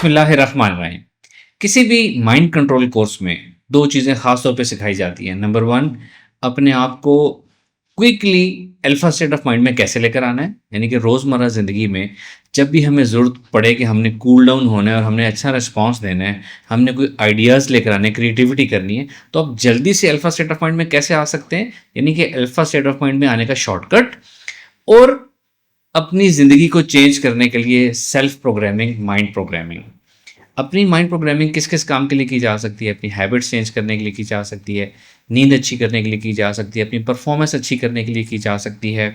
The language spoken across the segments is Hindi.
बिस्मिल्लाहिर्रहमानिर्रहीम। किसी भी माइंड कंट्रोल कोर्स में दो चीज़ें ख़ास तौर पे सिखाई जाती हैं। नंबर वन, अपने आप को quickly alpha state of mind में कैसे लेकर आना है, यानी कि रोज़मर्रा ज़िंदगी में जब भी हमें ज़रूरत पड़े कि हमने कूल डाउन होना है और हमने अच्छा रिस्पॉन्स देना है, हमने कोई आइडियाज़ लेकर आने, क्रिएटिविटी करनी है, तो आप जल्दी से अल्फा स्टेट ऑफ माइंड में कैसे आ सकते हैं, यानी कि अल्फा स्टेट ऑफ माइंड में आने का शॉर्टकट। और अपनी ज़िंदगी को चेंज करने के लिए सेल्फ प्रोग्रामिंग, माइंड प्रोग्रामिंग। अपनी माइंड प्रोग्रामिंग किस किस काम के लिए की जा सकती है? अपनी हैबिट्स चेंज करने के लिए की जा सकती है, नींद अच्छी करने के लिए की जा सकती है, अपनी परफॉर्मेंस अच्छी करने के लिए की जा सकती है,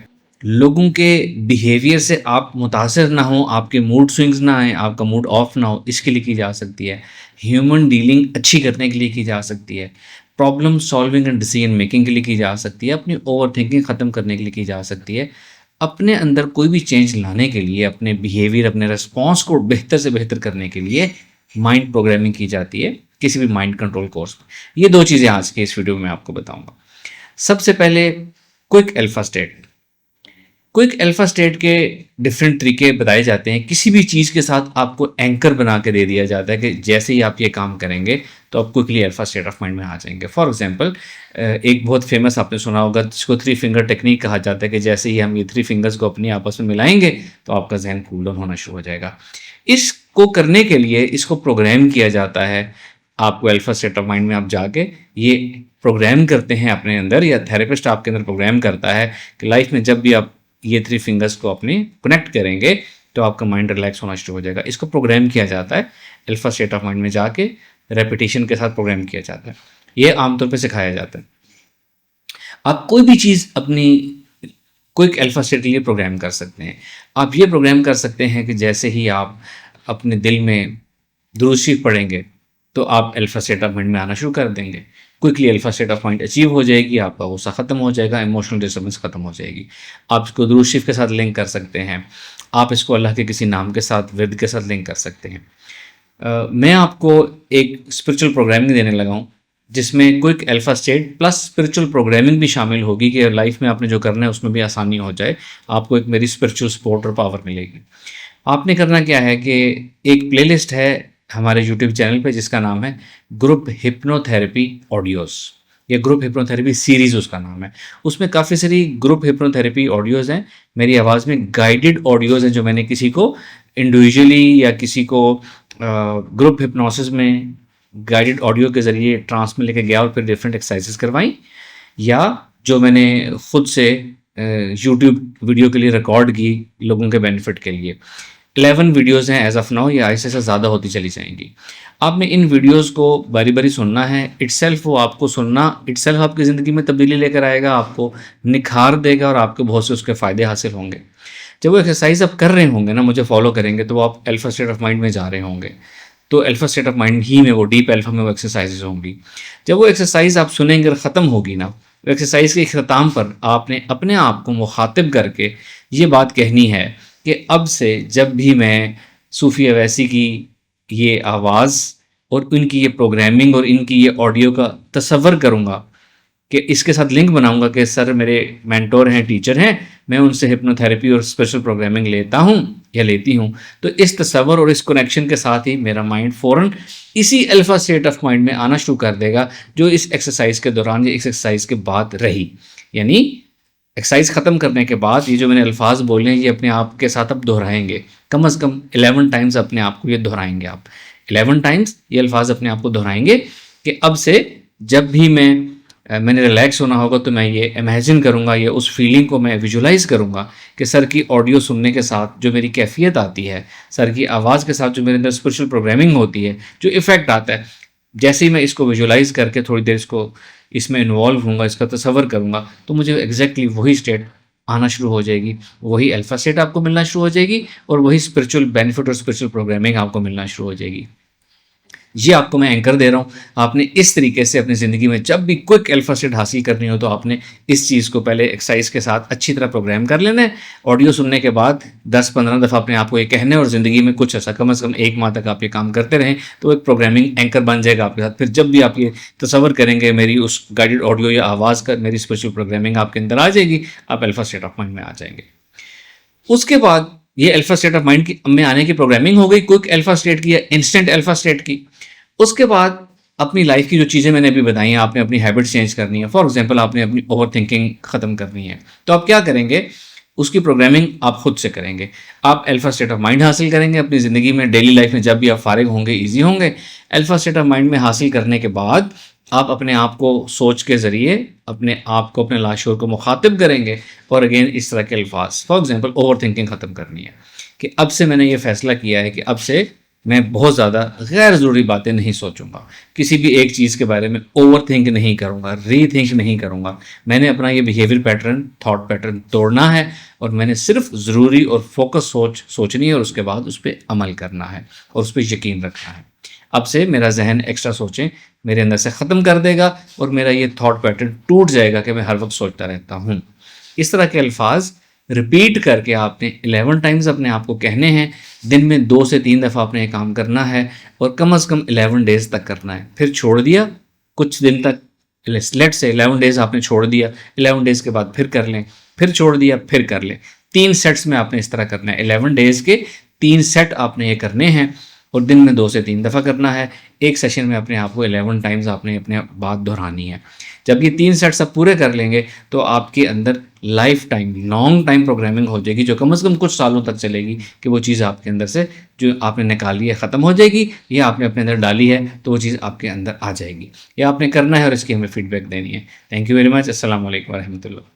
लोगों के बिहेवियर से आप मुतासर ना हो, आपके मूड स्विंग्स ना आए, आपका मूड ऑफ ना हो, इसके लिए की जा सकती है, ह्यूमन डीलिंग अच्छी करने के लिए की जा सकती है, problem solving and decision making के लिए की जा सकती है, अपनी ओवर थिंकिंग ख़त्म करने के लिए की जा सकती है। अपने अंदर कोई भी चेंज लाने के लिए, अपने बिहेवियर, अपने रिस्पॉन्स को बेहतर से बेहतर करने के लिए माइंड प्रोग्रामिंग की जाती है किसी भी माइंड कंट्रोल कोर्स में। ये दो चीज़ें आज के इस वीडियो में आपको बताऊंगा। सबसे पहले quick alpha state. Quick alpha state के डिफरेंट तरीके बताए जाते हैं। किसी भी चीज़ के साथ आपको एंकर बना के दे दिया जाता है कि जैसे ही आप ये काम करेंगे तो आप quickly alpha state of mind में आ जाएंगे। फॉर एग्जांपल, एक बहुत फेमस आपने सुना होगा जिसको 3 फिंगर टेक्निक कहा जाता है कि जैसे ही हम ये 3 फिंगर्स को अपनी आपस में मिलाएंगे तो आपका जहन कूल डाउन होना शुरू हो जाएगा। इसको करने के लिए इसको प्रोग्राम किया जाता है। आपको अल्फा स्टेट ऑफ माइंड में आप जाके ये प्रोग्राम करते हैं अपने अंदर, या थेरेपिस्ट आपके अंदर प्रोग्राम करता है कि लाइफ में जब भी आप ये 3 फिंगर्स को अपने कनेक्ट करेंगे तो आपका माइंड रिलैक्स होना शुरू हो जाएगा। इसको प्रोग्राम किया जाता है अल्फा स्टेट ऑफ माइंड में जाके, रेपिटेशन के साथ प्रोग्राम किया जाता है। ये आमतौर पे सिखाया जाता है। आप कोई भी चीज़ अपनी क्विक अल्फा स्टेट के लिए प्रोग्राम कर सकते हैं। आप ये प्रोग्राम कर सकते हैं कि जैसे ही आप अपने दिल में दुरूद शरीफ पढ़ेंगे तो आप अल्फा स्टेट ऑफ माइंड में आना शुरू कर देंगे। Quickly alpha state of mind achieve हो जाएगी, आपका गुस्सा ख़त्म हो जाएगा, इमोशनल डिस्टर्बेंस ख़त्म हो जाएगी। आप इसको दुरूद शरीफ के साथ लिंक कर सकते हैं। आप इसको अल्लाह के किसी नाम के साथ, विर्द के साथ लिंक कर सकते हैं। मैं आपको एक स्पिरिचुअल प्रोग्रामिंग देने लगा हूँ जिसमें quick alpha state plus spiritual programming भी शामिल होगी कि लाइफ में आपने जो करना है उसमें भी आसानी हो जाए। आपको एक मेरी स्पिरिचुअल सपोर्ट और पावर मिलेगी। आपने करना क्या है कि एक प्लेलिस्ट है हमारे यूट्यूब चैनल पे जिसका नाम है ग्रुप हिप्नोथेरेपी ऑडियोज़, या ग्रुप हिप्नोथेरेपी सीरीज़ उसका नाम है। उसमें काफ़ी सारी ग्रुप हिप्नोथेरेपी ऑडियोज़ हैं, मेरी आवाज़ में गाइडेड ऑडियोज़ हैं जो मैंने किसी को इंडिविजुअली या किसी को ग्रुप हिप्नोसिस में गाइडेड ऑडियो के ज़रिए ट्रांस में लेके गया और फिर डिफरेंट एक्सरसाइजेस करवाई, या जो मैंने खुद से यूट्यूब वीडियो के लिए रिकॉर्ड की लोगों के बेनिफिट के लिए। 11 वीडियोज़ हैं एज ऑफ नाउ, या ऐसे से ज़्यादा होती चली जाएंगी। आपने इन वीडियोज़ को बारी बारी सुनना है। इटसेल्फ वो आपको सुनना इटसेल्फ आपकी ज़िंदगी में तब्दीली लेकर आएगा, आपको निखार देगा और आपके बहुत से उसके फ़ायदे हासिल होंगे। जब वो एक्सरसाइज आप कर रहे होंगे ना, मुझे फॉलो करेंगे, तो वो आप अल्फा स्टेट ऑफ माइंड में जा रहे होंगे। तो अल्फा स्टेट ऑफ माइंड ही में वो डीप अल्फा में वो एक्सरसाइजेज होंगी। जब वो एक्सरसाइज आप सुनेंगे और ख़त्म होगी ना, वो एक्सरसाइज के अख्ताम पर आपने अपने आप को मुखातिब करके ये बात कहनी है कि अब से जब भी मैं सूफ़ी अवैसी की ये आवाज़ और इनकी ये प्रोग्रामिंग और इनकी ये ऑडियो का तसव्वुर करूँगा, कि इसके साथ लिंक बनाऊंगा कि सर मेरे मेंटोर हैं, टीचर हैं, मैं उनसे हिप्नोथेरेपी और स्पेशल प्रोग्रामिंग लेता हूं या लेती हूं, तो इस तसव्वुर और इस कनेक्शन के साथ ही मेरा माइंड फ़ौरन इसी अल्फा स्टेट ऑफ माइंड में आना शुरू कर देगा जो इस एक्सरसाइज के दौरान या इस एक्सरसाइज के बाद रही। यानी एक्सरसाइज ख़त्म करने के बाद ये जो मैंने अल्फाज बोले हैं ये अपने आप के साथ अब दोहराएंगे। कम से कम 11 टाइम्स अपने आप को ये दोहराएंगे। आप 11 टाइम्स ये अल्फाज अपने आप को दोहराएंगे कि अब से जब भी मैंने रिलैक्स होना होगा तो मैं ये इमेजिन करूँगा, ये उस फीलिंग को मैं विजुलाइज़ करूँगा कि सर की ऑडियो सुनने के साथ जो मेरी कैफियत आती है, सर की आवाज़ के साथ जो मेरे अंदर स्पिरिचुअल प्रोग्रामिंग होती है, जो इफ़ेक्ट आता है, जैसे ही मैं इसको विजुलाइज़ करके थोड़ी देर इसको इसमें इन्वॉल्व होऊंगा, इसका तसव्वुर करूँगा, तो मुझे एग्जैक्टली वही स्टेट आना शुरू हो जाएगी, वही अल्फा स्टेट आपको मिलना शुरू हो जाएगी और वही स्पिरिचुअल बेनिफिट और स्पिरिचुअल प्रोग्रामिंग आपको मिलना शुरू हो जाएगी। ये आपको मैं एंकर दे रहा हूँ। आपने इस तरीके से अपनी ज़िंदगी में जब भी क्विक अल्फा स्टेट हासिल करनी हो तो आपने इस चीज़ को पहले एक्सरसाइज के साथ अच्छी तरह प्रोग्राम कर लेना है। ऑडियो सुनने के बाद 10-15 दफ़ा अपने आप को ये कहना है और ज़िंदगी में कुछ ऐसा कम से कम 1 माह तक आप ये काम करते रहें तो एक प्रोग्रामिंग एंकर बन जाएगा आपके साथ। फिर जब भी आप ये तसव्वुर करेंगे मेरी उस गाइडेड ऑडियो या आवाज़ का मेरी स्पेशल प्रोग्रामिंग आपके अंदर आ जाएगी, आप अल्फा स्टेट ऑफ माइंड में आ जाएंगे। उसके बाद ये अल्फा स्टेट ऑफ माइंड की में आने की प्रोग्रामिंग हो गई, क्विक अल्फा स्टेट की या इंस्टेंट अल्फा स्टेट की। उसके बाद अपनी लाइफ की जो चीज़ें मैंने अभी बताई हैं, आपने अपनी हैबिट चेंज करनी है। फॉर एग्जांपल आपने अपनी ओवर थिंकिंग ख़त्म करनी है, तो आप क्या करेंगे, उसकी प्रोग्रामिंग आप खुद से करेंगे। आप अल्फा स्टेट ऑफ माइंड हासिल करेंगे अपनी ज़िंदगी में, डेली लाइफ में जब भी आप फारिग होंगे ईजी होंगे। अल्फा स्टेट ऑफ माइंड में हासिल करने के बाद आप अपने आप को सोच के ज़रिए अपने आप को, अपने लाशूर को मुखातिब करेंगे और अगेन इस तरह के अल्फाज, फॉर एग्जांपल ओवर थिंकिंग ख़त्म करनी है कि अब से मैंने ये फ़ैसला किया है कि अब से मैं बहुत ज़्यादा गैर ज़रूरी बातें नहीं सोचूंगा, किसी भी एक चीज़ के बारे में ओवर थिंक नहीं करूंगा, री थिंक नहीं करूंगा। मैंने अपना ये बिहेवियर पैटर्न, थॉट पैटर्न तोड़ना है और मैंने सिर्फ ज़रूरी और फोकस सोचनी है और उसके बाद उस पर अमल करना है और उस पर यकीन रखना है। अब से मेरा जहन एक्स्ट्रा सोचें मेरे अंदर से ख़त्म कर देगा और मेरा ये थॉट पैटर्न टूट जाएगा कि मैं हर वक्त सोचता रहता हूँ। इस तरह के अल्फाज रिपीट करके आपने 11 टाइम्स अपने आप को कहने हैं। दिन में 2 से 3 दफ़ा आपने ये काम करना है और कम से कम 11 डेज़ तक करना है। फिर छोड़ दिया कुछ दिन तक, लेट से 11 डेज़ आपने छोड़ दिया, 11 डेज़ के बाद फिर कर लें, फिर छोड़ दिया, फिर कर लें। 3 सेट्स में आपने इस तरह करना है। 11 डेज़ के 3 सेट आपने ये करने हैं और दिन में 2 से 3 दफ़ा करना है। एक सेशन में अपने आप को 11 टाइम्स आपने अपने बात दोहरानी है। जब ये 3 सेट्स आप पूरे कर लेंगे तो आपके अंदर life time, long time programming हो जाएगी, जो कम से कम कुछ सालों तक चलेगी कि वो चीज़ आपके अंदर से जो आपने निकाली है ख़त्म हो जाएगी, या आपने अपने अंदर डाली है तो वो चीज़ आपके अंदर आ जाएगी। या आपने करना है और इसकी हमें फीडबैक देनी है। Thank you very much. अस्सलाम वालेकुम व रहमतुल्लाह।